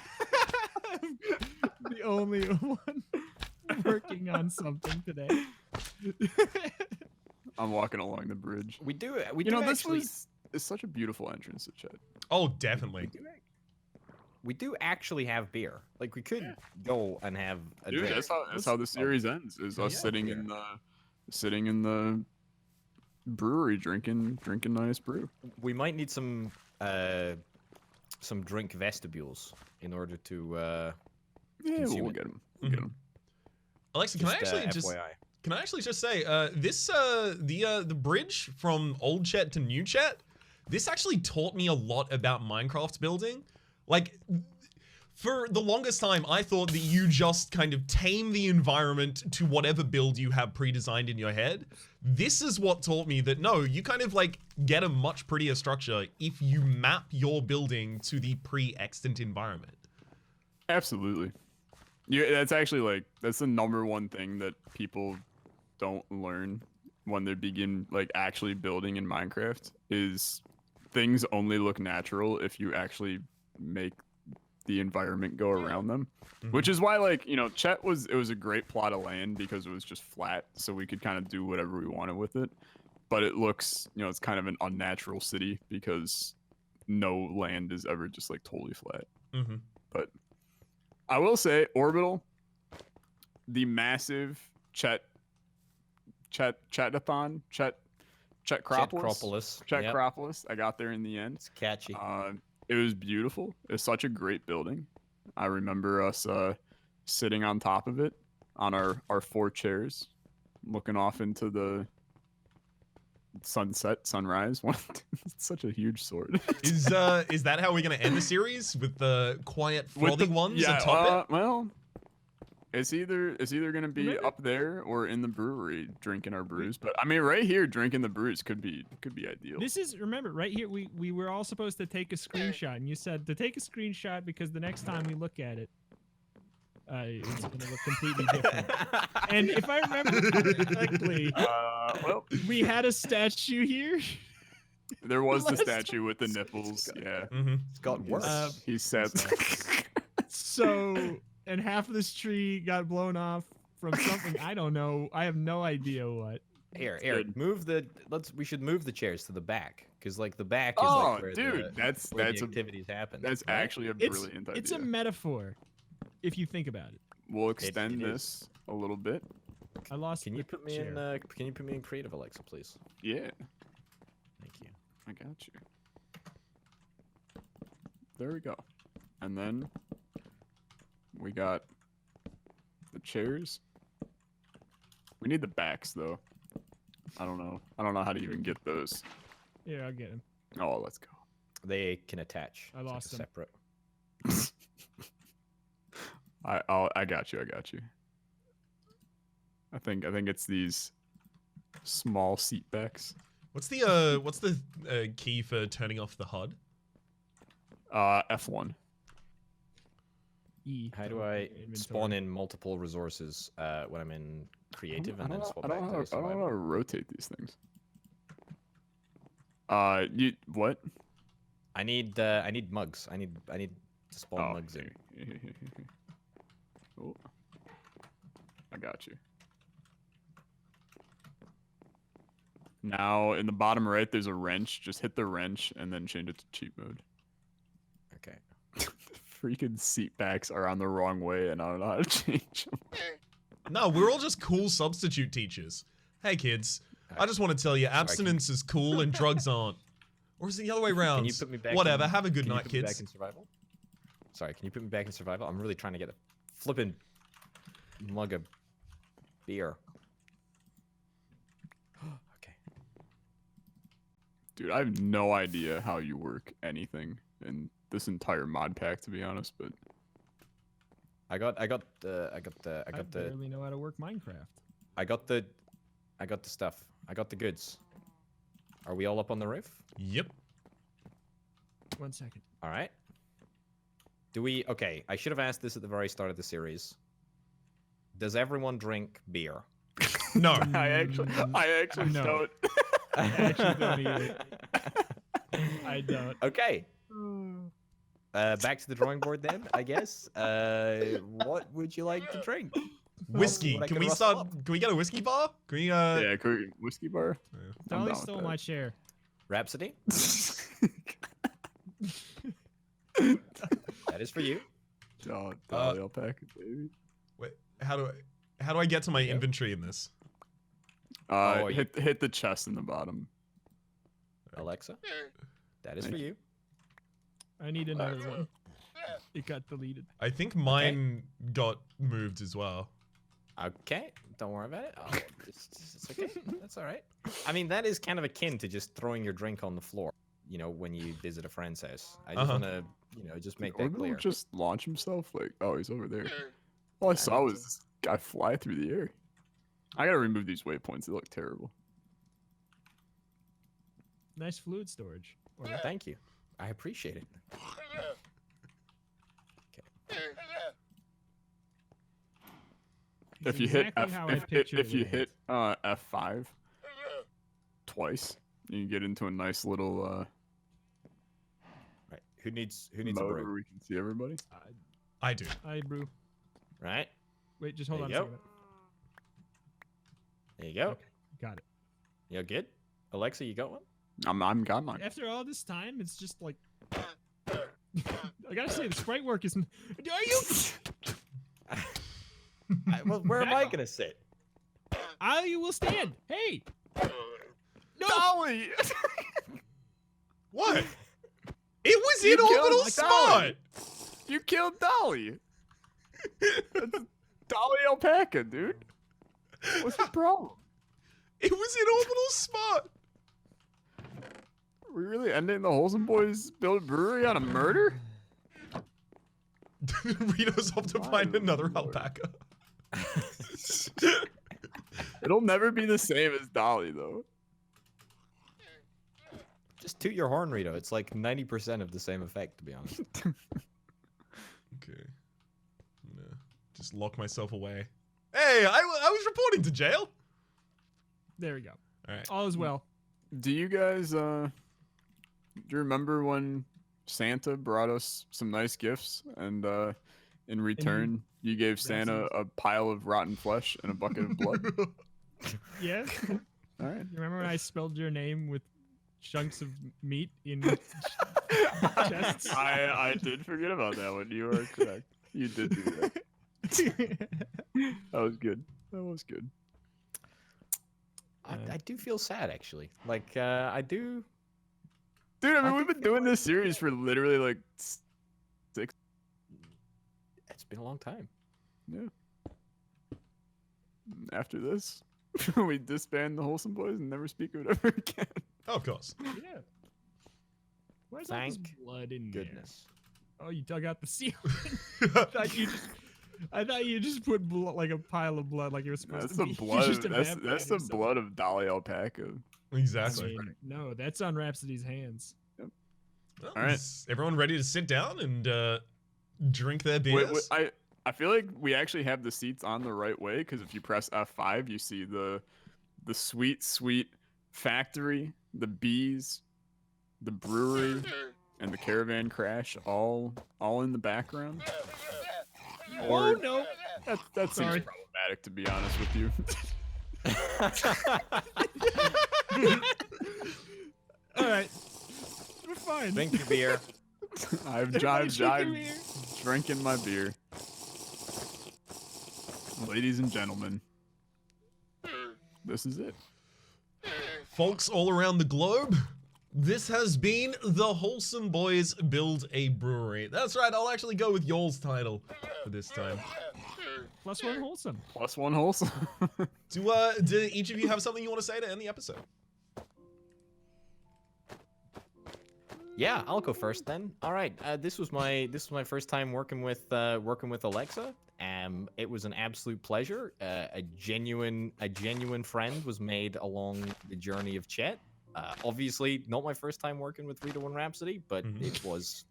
Speaker 2: The only one working on something today.
Speaker 3: I'm walking along the bridge.
Speaker 4: We do. We
Speaker 3: You
Speaker 4: do
Speaker 3: know, this
Speaker 4: actually.
Speaker 3: is such a beautiful entrance to Chet.
Speaker 1: Oh, definitely.
Speaker 4: We do actually have beer. Like we could go and have a
Speaker 3: Dude,
Speaker 4: drink.
Speaker 3: that's how the series ends. Is us
Speaker 4: Yeah,
Speaker 3: sitting in the brewery drinking nice brew.
Speaker 4: We might need some drink vestibules in order to.
Speaker 3: Yeah,
Speaker 4: Consume
Speaker 3: we'll
Speaker 4: it.
Speaker 3: get them. We'll get 'em.
Speaker 1: Alexa, can I actually
Speaker 4: FYI.
Speaker 1: can I actually just say the bridge from old Chet to new Chet, this actually taught me a lot about Minecraft building. Like, for the longest time, I thought that you just kind of tame the environment to whatever build you have pre-designed in your head. This is what taught me that no, you kind of like get a much prettier structure if you map your building to the pre-extant environment.
Speaker 3: Absolutely. Yeah, that's actually that's the #1 thing that people don't learn when they begin actually building in Minecraft is things only look natural if you actually make the environment go around them. Which is why Chet it was a great plot of land because it was just flat, so we could kind of do whatever we wanted with it. But it looks, it's kind of an unnatural city because no land is ever just totally flat. But I will say, Orbital, the massive Chetathon,
Speaker 4: Chetcropolis.
Speaker 3: Chetcropolis. I got there in the end.
Speaker 4: It's catchy.
Speaker 3: It was beautiful. It's such a great building. I remember us sitting on top of it on our 4 chairs, looking off into the sunrise. It's such a huge sword.
Speaker 1: Is that how we're gonna end the series with the quiet floating ones atop it?
Speaker 3: Well, it's either gonna be up there or in the brewery drinking our brews. But I mean, right here drinking the brews could be ideal.
Speaker 2: This is, remember, right here, we were all supposed to take a screenshot, and you said to take a screenshot because the next time we look at it, it's going to look completely different. And if I remember correctly,
Speaker 3: well,
Speaker 2: we had a statue here.
Speaker 3: there was the
Speaker 2: Last
Speaker 3: statue with the nipples. Yeah,
Speaker 4: It's got worse.
Speaker 3: he said.
Speaker 2: So, and half of this tree got blown off from something, I don't know. I have no idea what.
Speaker 4: Here,
Speaker 3: good.
Speaker 4: we should move the chairs to the back because the back is
Speaker 3: Oh,
Speaker 4: where
Speaker 3: dude,
Speaker 4: the activities happen.
Speaker 3: that's
Speaker 4: right?
Speaker 3: actually a brilliant idea.
Speaker 2: It's a metaphor, if you think about it.
Speaker 3: We'll extend
Speaker 4: it is.
Speaker 3: this a little bit.
Speaker 2: I lost.
Speaker 4: Can you
Speaker 2: the
Speaker 4: put me
Speaker 2: chair.
Speaker 4: in? Can you put me in creative, Alexa, please?
Speaker 3: Yeah,
Speaker 4: Thank you.
Speaker 3: I got you. There we go. And then we got the chairs. We need the backs though. I don't know how to even get those.
Speaker 2: Here, I'll get him.
Speaker 3: Oh, let's go.
Speaker 4: They can attach.
Speaker 2: I
Speaker 4: It's like
Speaker 2: lost
Speaker 4: a
Speaker 2: them.
Speaker 4: separate.
Speaker 3: I got you. I think it's these small seat backs.
Speaker 1: What's the key for turning off the HUD?
Speaker 3: F1.
Speaker 2: E.
Speaker 4: How do I
Speaker 2: Inventory.
Speaker 4: spawn in multiple resources when I'm in creative and then swap
Speaker 3: I
Speaker 4: back
Speaker 3: don't
Speaker 4: to
Speaker 3: know how to
Speaker 4: survival?
Speaker 3: rotate these things. You what?
Speaker 4: I need mugs. I need to spawn mugs in.
Speaker 3: Here. Oh, I got you. Now in the bottom right, there's a wrench. Just hit the wrench and then change it to cheat mode.
Speaker 4: Okay.
Speaker 3: Freaking seat backs are on the wrong way, and I don't know how to change them.
Speaker 1: No, we're all just cool substitute teachers. Hey, kids. I just want to tell you, abstinence is cool and drugs aren't. Or is it the other way around?
Speaker 4: Can you put me back?
Speaker 1: Whatever. Have a good
Speaker 4: Can you
Speaker 1: night,
Speaker 4: put me
Speaker 1: kids.
Speaker 4: back in survival? Sorry, can you put me back in survival? I'm really trying to get a flippin' mug of beer. Okay.
Speaker 3: Dude, I have no idea how you work anything in this entire mod pack, to be honest. But
Speaker 2: I barely know how to work Minecraft.
Speaker 4: I got the stuff. I got the goods. Are we all up on the roof?
Speaker 1: Yep.
Speaker 2: 1 second.
Speaker 4: All right. Do we? Okay, I should have asked this at the very start of the series. Does everyone drink beer?
Speaker 1: No.
Speaker 3: I actually
Speaker 2: No.
Speaker 3: don't.
Speaker 2: I actually don't either. I don't.
Speaker 4: Okay. Back to the drawing board then, I guess. What would you like to drink?
Speaker 1: Whiskey.
Speaker 4: What I
Speaker 1: Can
Speaker 4: can
Speaker 1: we
Speaker 4: rustle
Speaker 1: start?
Speaker 4: up?
Speaker 1: Can we get a whiskey bar? Can we?
Speaker 3: Yeah, whiskey bar. I'm
Speaker 2: Dolly
Speaker 3: down with
Speaker 2: stole
Speaker 3: that.
Speaker 2: my chair.
Speaker 4: Rhapsody? That is for you.
Speaker 3: Dolly alpaca, baby.
Speaker 1: Wait. How do I get to my inventory in this?
Speaker 4: Oh,
Speaker 3: Hit the chest in the bottom.
Speaker 4: Alexa? That is for you.
Speaker 2: I need another one. It got deleted.
Speaker 1: I think mine got moved as well.
Speaker 4: Okay, don't worry about it. It's okay. That's all right. I mean, that is kind of akin to just throwing your drink on the floor, you know, when you visit a friend's house. I just want to, you know, just make that
Speaker 3: Orbital
Speaker 4: clear.
Speaker 3: just launch himself? Like, oh, he's over there. All I saw was this guy fly through the air. I gotta remove these waypoints. They look terrible.
Speaker 2: Nice fluid storage. Or
Speaker 4: Thank you. I appreciate it.
Speaker 3: If you hit
Speaker 2: exactly how I
Speaker 3: F,
Speaker 2: pictured
Speaker 3: if you
Speaker 2: it.
Speaker 3: hit F5 twice, you can get into a nice little
Speaker 4: Right. Who needs a
Speaker 3: mode where
Speaker 4: brew?
Speaker 3: we can see everybody.
Speaker 1: I do.
Speaker 2: I brew.
Speaker 4: Right.
Speaker 2: Wait, just hold
Speaker 4: There
Speaker 2: on
Speaker 4: you
Speaker 2: a
Speaker 4: go.
Speaker 2: second.
Speaker 4: There you go.
Speaker 2: Okay, got it.
Speaker 4: You're good. Alexa, you got one?
Speaker 3: I'm got mine.
Speaker 2: After all this time, it's just like. I gotta say, the sprite work is. Are you?
Speaker 4: Well, where am I
Speaker 2: Back
Speaker 4: gonna sit?
Speaker 2: I will stand. Hey. No.
Speaker 3: Dolly!
Speaker 1: What? It was
Speaker 3: You
Speaker 1: in
Speaker 3: killed
Speaker 1: orbital
Speaker 3: my
Speaker 1: spot.
Speaker 3: Dolly. You killed Dolly! That's Dolly alpaca, dude. What's the problem?
Speaker 1: It was in orbital spot.
Speaker 3: Are we really ending the Wholesome Boys build brewery on a murder?
Speaker 1: Rito's off to find another
Speaker 3: Lord.
Speaker 1: alpaca.
Speaker 3: It'll never be the same as Dolly, though.
Speaker 4: Just toot your horn, Rito. It's like 90% of the same effect, to be honest.
Speaker 1: Okay. I'm gonna just lock myself away. Hey, I was reporting to jail.
Speaker 2: There we go.
Speaker 1: All right.
Speaker 2: All is well.
Speaker 3: Do you guys, do you remember when Santa brought us some nice gifts and, in return, you gave Santa a pile of rotten flesh and a bucket of blood?
Speaker 2: Yeah.
Speaker 3: All right.
Speaker 2: You remember when I spelled your name with chunks of meat in chests?
Speaker 3: I did forget about that one. You are correct. You did do that. That was good. That was good.
Speaker 4: I do feel sad, actually. Like, I do.
Speaker 3: Dude, I mean, we've been doing this series for literally like 6.
Speaker 4: It's been a long time.
Speaker 3: Yeah. After this, we disband the Wholesome Boys and never speak of it ever again.
Speaker 1: Oh, of course.
Speaker 2: Yeah. Where's all this
Speaker 4: Thank
Speaker 2: blood in
Speaker 4: Goodness.
Speaker 2: there? Oh, you dug out the seal. I thought you just put like a pile of blood like it was supposed
Speaker 3: That's
Speaker 2: to
Speaker 3: the
Speaker 2: be.
Speaker 3: blood.
Speaker 2: Just
Speaker 3: That's
Speaker 2: evaporated
Speaker 3: the
Speaker 2: or something.
Speaker 3: blood of Dolly alpaca.
Speaker 2: I
Speaker 1: Exactly.
Speaker 2: mean, no, that's on Rhapsody's hands.
Speaker 1: Well,
Speaker 3: All right.
Speaker 1: is everyone ready to sit down and drink their beers?
Speaker 3: I feel like we actually have the seats on the right way because if you press F5, you see the sweet factory, the bees, the brewery, and the caravan crash all in the background.
Speaker 2: Oh no!
Speaker 3: That seems
Speaker 2: Sorry.
Speaker 3: problematic, to be honest with you.
Speaker 2: All right, we're fine.
Speaker 4: Drink your beer.
Speaker 3: I've
Speaker 2: Everybody drink their
Speaker 3: jived
Speaker 2: beer.
Speaker 3: drinking my beer. ladies and gentlemen, this is it.
Speaker 1: Folks all around the globe, this has been the Wholesome Boys Build a Brewery. That's right, I'll actually go with y'all's title for this time.
Speaker 2: +1 wholesome.
Speaker 3: +1 wholesome.
Speaker 1: Do each of you have something you want to say to end the episode?
Speaker 4: Yeah, I'll go first then. All right, this was my first time working with Alexa. It was an absolute pleasure. A genuine friend was made along the journey of Chet. Obviously, not my first time working with Rito and Rhapsody, but it was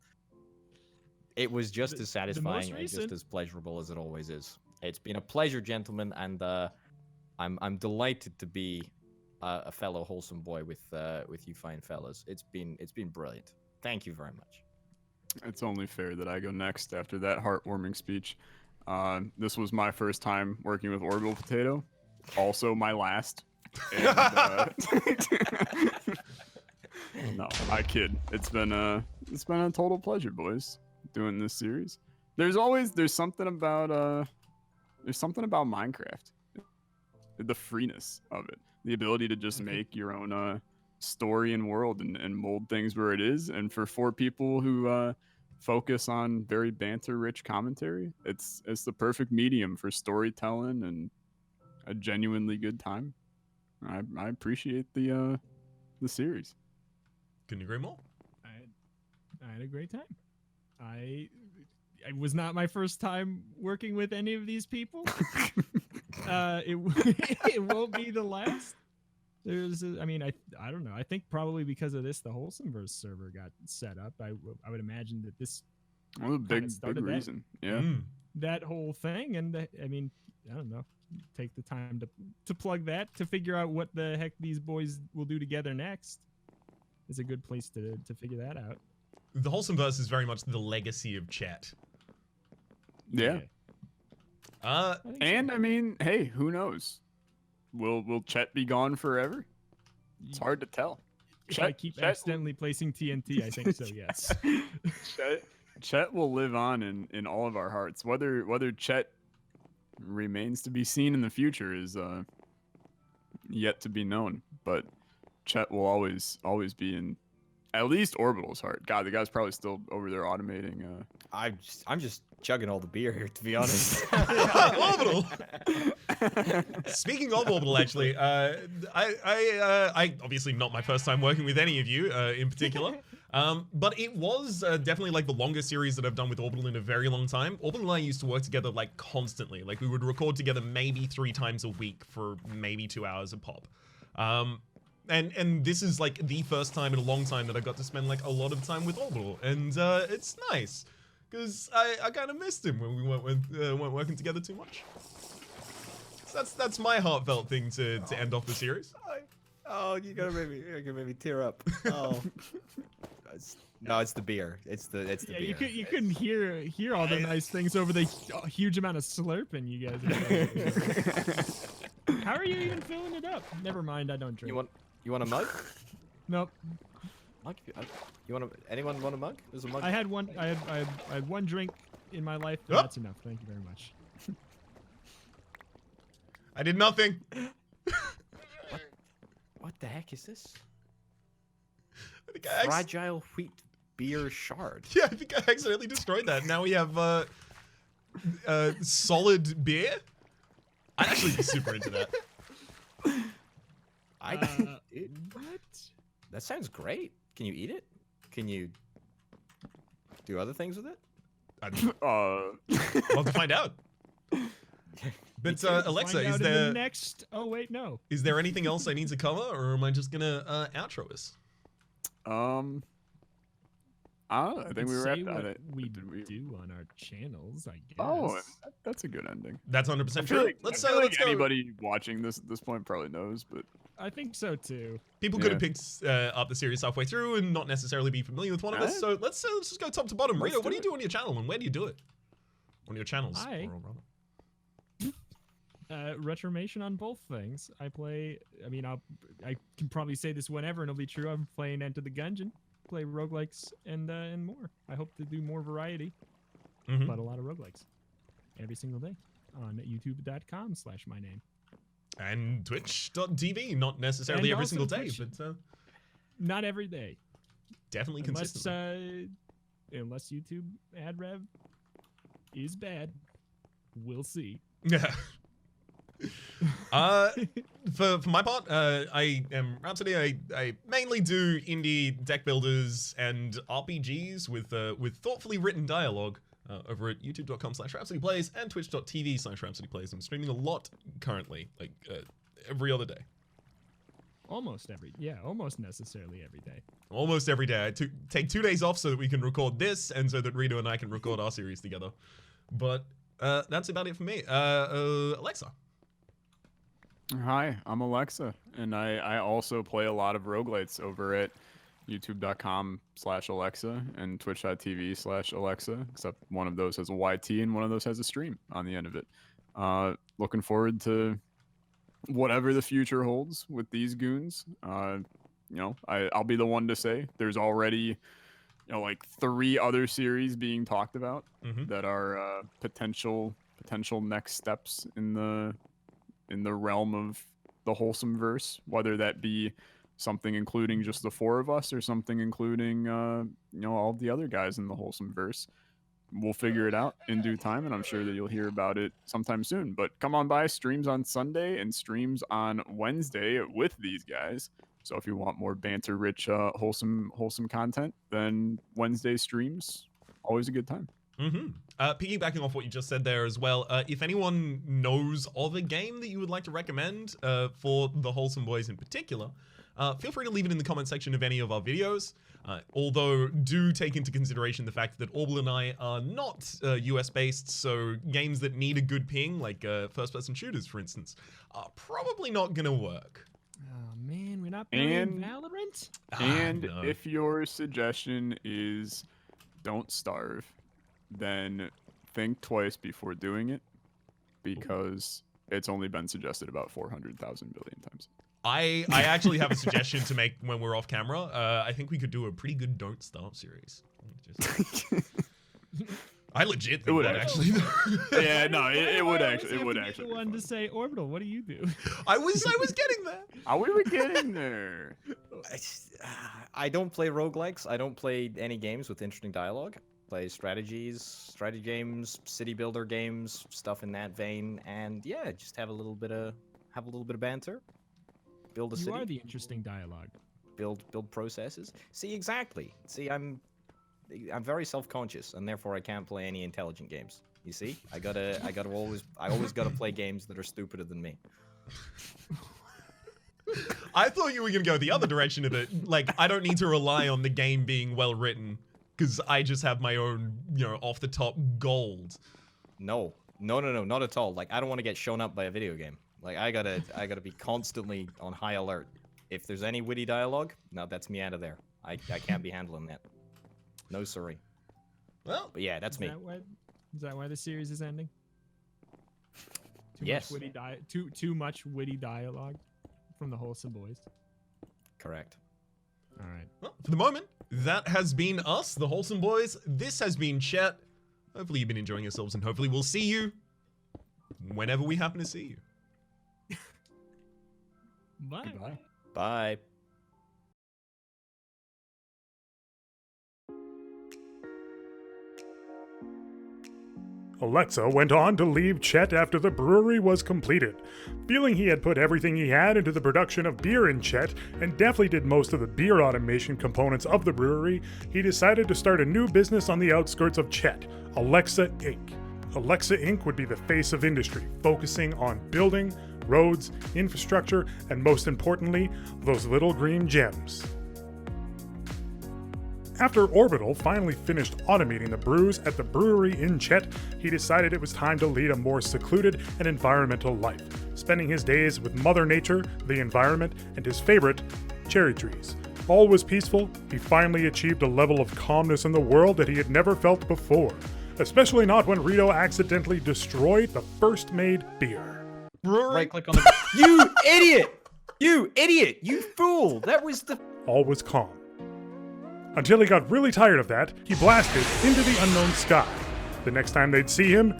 Speaker 4: just as satisfying and just as pleasurable as it always is. It's been a pleasure, gentlemen, and I'm delighted to be a fellow wholesome boy with you fine fellas. It's been brilliant. Thank you very much.
Speaker 3: It's only fair that I go next after that heartwarming speech. This was my first time working with Orbital Potato, also my last. And, no, I kid. It's been a total pleasure, boys, doing this series. There's something about Minecraft, the freeness of it, the ability to just make your own story and world and mold things where it is. And for 4 people who focus on very banter-rich commentary, it's the perfect medium for storytelling and a genuinely good time. I appreciate the series.
Speaker 1: Couldn't agree more.
Speaker 2: I had a great time. It was not my first time working with any of these people. It won't be the last. I don't know. I think probably because of this, the Wholesomeverse server got set up. I would imagine that this
Speaker 3: Well, a big reason. Yeah.
Speaker 2: That whole thing, and I don't know. Take the time to plug that to figure out what the heck these boys will do together next. Is a good place to figure that out.
Speaker 1: The Wholesomeverse is very much the legacy of Chet.
Speaker 3: Yeah. And
Speaker 2: so.
Speaker 3: I mean, hey, who knows? Will Chet be gone forever? It's hard to tell.
Speaker 2: If I keep accidentally placing TNT, I think so, yes.
Speaker 3: Chet will live on in all of our hearts. Whether Chet remains to be seen in the future is yet to be known. But Chet will always be in at least Orbital's heart. God, the guy's probably still over there automating.
Speaker 4: I'm just chugging all the beer here, to be honest.
Speaker 1: Orbital. Speaking of Orbital, actually, I obviously not my first time working with any of you in particular, but it was definitely like the longest series that I've done with Orbital in a very long time. Orbital and I used to work together like constantly. Like we would record together maybe 3 times a week for maybe 2 hours a pop. And this is like the first time in a long time that I got to spend like a lot of time with Orbital, and it's nice because I kind of missed him when we weren't working together too much. So that's my heartfelt thing to end off the series.
Speaker 4: Oh, you're gonna make me tear up. Oh, no, it's the beer. It's the beer.
Speaker 2: You couldn't hear all the nice things over the huge amount of slurping you guys are doing. How are you even filling it up? Never mind, I don't drink.
Speaker 4: You want a mug?
Speaker 2: Nope.
Speaker 4: Anyone want a mug? There's a mug.
Speaker 2: I had one. I had one drink in my life.
Speaker 1: Oh.
Speaker 2: That's enough. Thank you very much.
Speaker 1: I did nothing.
Speaker 4: What the heck is this?
Speaker 1: I think I
Speaker 4: Fragile wheat beer shard.
Speaker 1: Yeah, I think I accidentally destroyed that. Now we have solid beer. I'd actually be super into that.
Speaker 2: What?
Speaker 4: That sounds great. Can you eat it? Can you do other things with it?
Speaker 1: I'll have to find out. But Alexa,
Speaker 2: Find
Speaker 1: is
Speaker 2: out in
Speaker 1: there
Speaker 2: the next? Oh wait, no.
Speaker 1: is there anything else I need to cover, or am I just gonna outro us?
Speaker 3: I think we wrapped
Speaker 2: what
Speaker 3: it.
Speaker 2: we do on our channels, I guess.
Speaker 3: Oh, that's a good ending.
Speaker 1: That's 100%
Speaker 3: I
Speaker 1: true.
Speaker 3: feel like,
Speaker 1: Let's
Speaker 3: I feel
Speaker 1: let's
Speaker 3: like
Speaker 1: go.
Speaker 3: anybody watching this at this point probably knows, but
Speaker 2: I think so too.
Speaker 1: People could have picked up the series halfway through and not necessarily be familiar with one of us. So let's just go top to bottom.
Speaker 3: Let's
Speaker 1: Rito,
Speaker 3: do
Speaker 1: what do you
Speaker 3: it.
Speaker 1: do on your channel, and where do you do it? On your channels.
Speaker 2: Hi. Retromation on both things. I play. I can probably say this whenever, and it'll be true. I'm playing Enter the Gungeon, play roguelikes, and more. I hope to do more variety, but a lot of roguelikes every single day. on youtube.com/myname.
Speaker 1: And twitch.tv, not necessarily
Speaker 2: And
Speaker 1: every
Speaker 2: also
Speaker 1: single day,
Speaker 2: Twitch.
Speaker 1: but
Speaker 2: Not every day.
Speaker 1: definitely consistently.
Speaker 2: Unless YouTube ad rev is bad. We'll see.
Speaker 1: Yeah. For my part, I am Rhapsody. I mainly do indie deck builders and RPGs with thoughtfully written dialogue over at youtube.com/rhapsodyplays and twitch.tv/rhapsodyplays. I'm streaming a lot currently, like every other day.
Speaker 2: Almost necessarily every day.
Speaker 1: Almost every day. I take 2 days off so that we can record this and so that Rito and I can record our series together. But that's about it for me. Alexa.
Speaker 3: Hi, I'm Alexa, and I also play a lot of roguelites over at youtube.com/Alexa and twitch.tv/Alexa, except one of those has a YT and one of those has a stream on the end of it. Looking forward to whatever the future holds with these goons. I'll be the one to say there's already like 3 other series being talked about that are potential next steps in the realm of the wholesome verse, whether that be something including just the 4 of us or something including all of the other guys in the wholesome verse. We'll figure it out in due time, and I'm sure that you'll hear about it sometime soon. But come on by, streams on Sunday and streams on Wednesday with these guys. So if you want more banter-rich, wholesome content, then Wednesday streams, always a good time.
Speaker 1: Piggybacking off what you just said there as well, if anyone knows of a game that you would like to recommend for the Wholesome Boys in particular, feel free to leave it in the comment section of any of our videos. Although do take into consideration the fact that Orbital and I are not US based, so games that need a good ping, like first-person shooters, for instance, are probably not gonna work.
Speaker 2: Oh man, we're not playing Valorant?
Speaker 3: And
Speaker 1: no.
Speaker 3: if your suggestion is don't starve, then think twice before doing it, because it's only been suggested about 400,000 billion times.
Speaker 1: I actually have a suggestion to make when we're off camera. I think we could do a pretty good Don't Starve series. I legit think
Speaker 3: It would
Speaker 1: that actually.
Speaker 3: Yeah, no, it would actually. It would
Speaker 2: Be
Speaker 3: actually.
Speaker 2: the one to say, Orbital, what do you do?
Speaker 1: I was getting there.
Speaker 3: We were getting there.
Speaker 4: I don't play roguelikes. I don't play any games with interesting dialogue. Play strategy games, city builder games, stuff in that vein, and yeah, just have a little bit of banter. Build a city.
Speaker 2: You are the interesting dialogue.
Speaker 4: Build processes. See, exactly. See, I'm very self-conscious, and therefore I can't play any intelligent games. You see, I always gotta play games that are stupider than me.
Speaker 1: I thought you were gonna go the other direction of it. Like, I don't need to rely on the game being well written because I just have my own, off the top gold.
Speaker 4: No, not at all. Like, I don't want to get shown up by a video game. Like, I gotta be constantly on high alert. If there's any witty dialogue, no, that's me out of there. I can't be handling that. No, sorry.
Speaker 1: Well,
Speaker 4: But yeah, that's me.
Speaker 2: Is that why the series is ending?
Speaker 4: Yes.
Speaker 2: Too much witty dialogue from the Wholesome Boys.
Speaker 4: Correct.
Speaker 2: All right.
Speaker 1: well, for the moment, that has been us, the Wholesome Boys. This has been Chet. Hopefully you've been enjoying yourselves, and hopefully we'll see you whenever we happen to see you.
Speaker 2: Bye.
Speaker 3: Goodbye.
Speaker 4: Bye.
Speaker 5: Alexa went on to leave Chet after the brewery was completed. Feeling he had put everything he had into the production of beer in Chet, and definitely did most of the beer automation components of the brewery, he decided to start a new business on the outskirts of Chet, Alexa Inc. Alexa Inc. would be the face of industry, focusing on building, roads, infrastructure, and most importantly, those little green gems. After Orbital finally finished automating the brews at the brewery in Chet, he decided it was time to lead a more secluded and environmental life, spending his days with Mother Nature, the environment, and his favorite, cherry trees. All was peaceful. He finally achieved a level of calmness in the world that he had never felt before, especially not when Rito accidentally destroyed the first made beer.
Speaker 1: Brewery.
Speaker 4: Right click on the. You idiot! You idiot! You fool! That was the.
Speaker 5: All was calm. Until he got really tired of that, he blasted into the unknown sky. The next time they'd see him,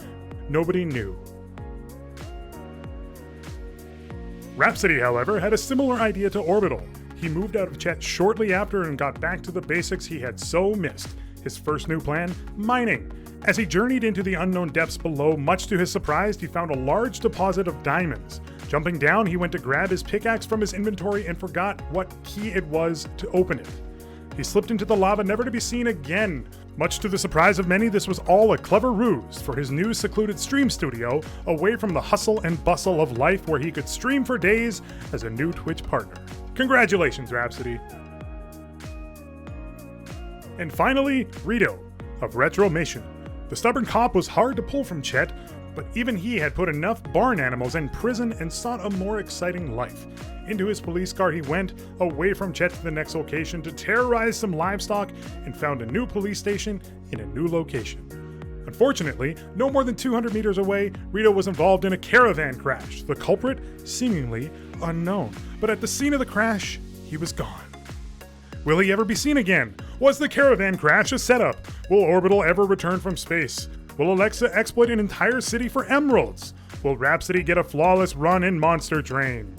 Speaker 5: nobody knew. Rhapsody, however, had a similar idea to Orbital. He moved out of Chet shortly after and got back to the basics he had so missed. His first new plan, mining. As he journeyed into the unknown depths below, much to his surprise, he found a large deposit of diamonds. Jumping down, he went to grab his pickaxe from his inventory and forgot what key it was to open it. He slipped into the lava, never to be seen again. Much to the surprise of many, this was all a clever ruse for his new secluded stream studio, away from the hustle and bustle of life where he could stream for days as a new Twitch partner. Congratulations, Rhapsody. And finally, Rito of RETROMATION. The stubborn cop was hard to pull from Chet, but even he had put enough barn animals in prison and sought a more exciting life. Into his police car he went, away from Chet to the next location to terrorize some livestock, and found a new police station in a new location. Unfortunately, no more than 200 meters away, Rito was involved in a caravan crash, the culprit seemingly unknown. But at the scene of the crash, he was gone. Will he ever be seen again? Was the caravan crash a setup? Will Orbital ever return from space? Will Alexa exploit an entire city for emeralds? Will Rhapsody get a flawless run in Monster Train?